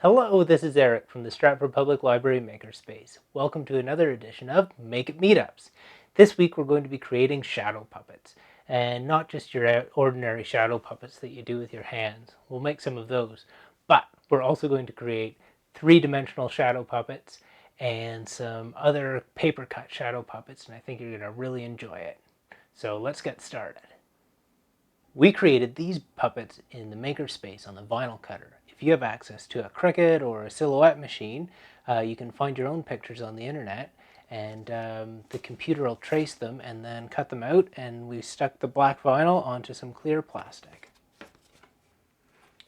Hello, this is Eric from the Stratford Public Library Makerspace. Welcome to another edition of Make It Meetups. This week we're going to be creating shadow puppets, and not just your ordinary shadow puppets that you do with your hands. We'll make some of those, but we're also going to create three-dimensional shadow puppets and some other paper cut shadow puppets, and I think you're going to really enjoy it. So let's get started. We created these puppets in the makerspace on the vinyl cutter. If you have access to a Cricut or a Silhouette machine, you can find your own pictures on the internet, and the computer will trace them and then cut them out, and we stuck the black vinyl onto some clear plastic.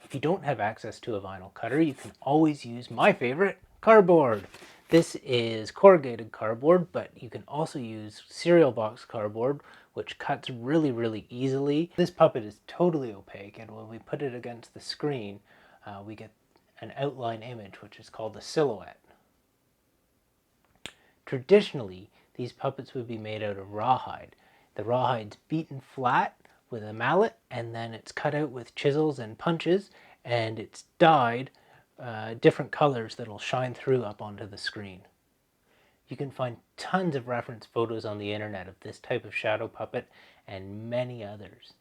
If you don't have access to a vinyl cutter, you can always use my favorite, cardboard. This is corrugated cardboard, but you can also use cereal box cardboard, which cuts really easily. This puppet is totally opaque, and when we put it against the screen, we get an outline image, which is called a silhouette. Traditionally, these puppets would be made out of rawhide. The rawhide's beaten flat with a mallet, and then it's cut out with chisels and punches, and it's dyed different colors that'll shine through up onto the screen. You can find tons of reference photos on the internet of this type of shadow puppet and many others.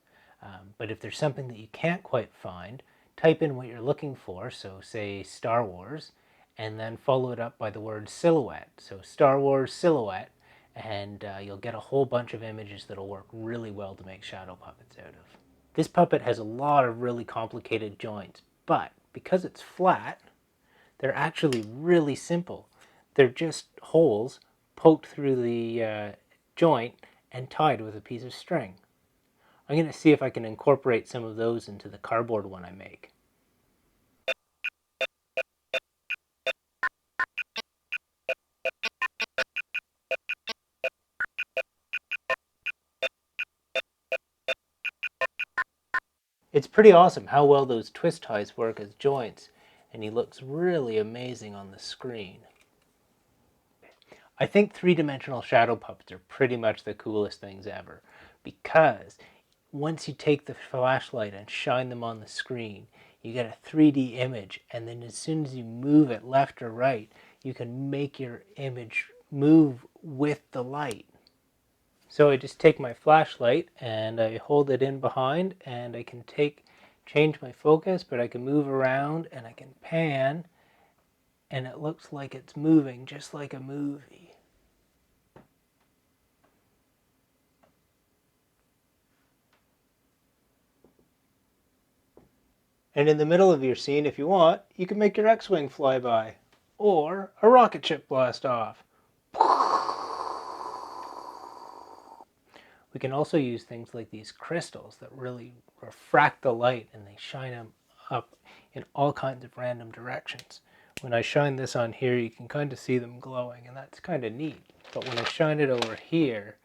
But if there's something that you can't quite find, type in what you're looking for, so say Star Wars, and then follow it up by the word silhouette. So Star Wars silhouette, and you'll get a whole bunch of images that'll work really well to make shadow puppets out of. This puppet has a lot of really complicated joints, but because it's flat, they're actually really simple. They're just holes poked through the joint and tied with a piece of string. I'm going to see if I can incorporate some of those into the cardboard one I make. It's pretty awesome how well those twist ties work as joints, and he looks really amazing on the screen. I think three-dimensional shadow puppets are pretty much the coolest things ever, because once you take the flashlight and shine them on the screen, you get a 3D image, and then as soon as you move it left or right, you can make your image move with the light. So I just take my flashlight and I hold it in behind, and I can change my focus, but I can move around and I can pan, and it looks like it's moving just like a movie. And in the middle of your scene, if you want, you can make your X-Wing fly by, or a rocket ship blast off. We can also use things like these crystals that really refract the light, and they shine them up in all kinds of random directions. When I shine this on here, you can kind of see them glowing, and that's kind of neat. But when I shine it over here,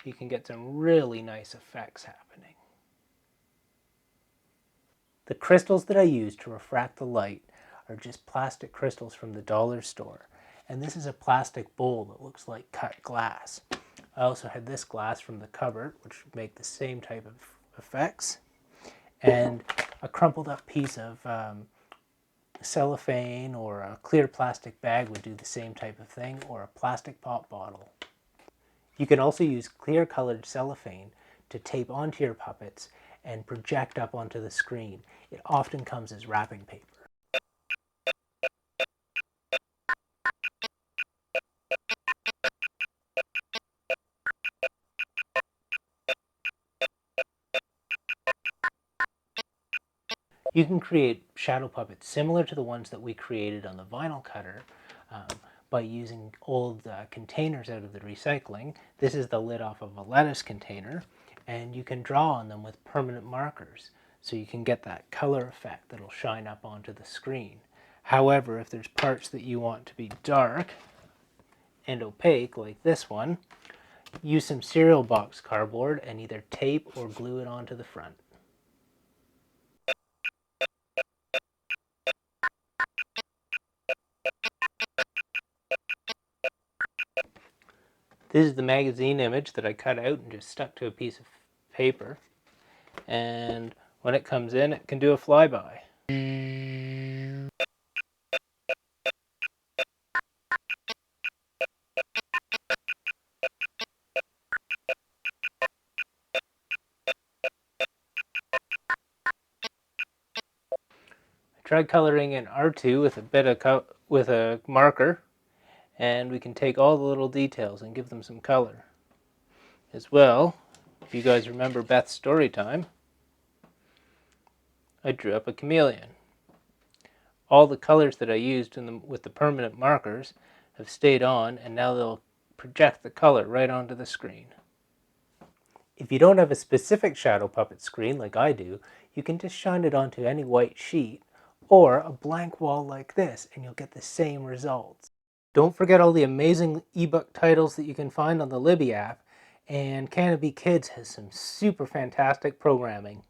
you can get some really nice effects happening. The crystals that I use to refract the light are just plastic crystals from the dollar store. And this is a plastic bowl that looks like cut glass. I also had this glass from the cupboard, which would make the same type of effects. And a crumpled up piece of cellophane or a clear plastic bag would do the same type of thing, or a plastic pop bottle. You can also use clear colored cellophane to tape onto your puppets and project up onto the screen. It often comes as wrapping paper. You can create shadow puppets similar to the ones that we created on the vinyl cutter by using old containers out of the recycling. This is the lid off of a lettuce container, and you can draw on them with permanent markers, so you can get that color effect that'll shine up onto the screen. However, if there's parts that you want to be dark and opaque, like this one, use some cereal box cardboard and either tape or glue it onto the front. This is the magazine image that I cut out and just stuck to a piece of paper. And when it comes in, it can do a flyby. Try coloring in R2 with with a marker, and we can take all the little details and give them some color. As well, if you guys remember Beth's story time, I drew up a chameleon. All the colors that I used with the permanent markers have stayed on, and now they'll project the color right onto the screen. If you don't have a specific shadow puppet screen like I do, you can just shine it onto any white sheet or a blank wall like this, and you'll get the same results. Don't forget all the amazing ebook titles that you can find on the Libby app, and Canopy Kids has some super fantastic programming.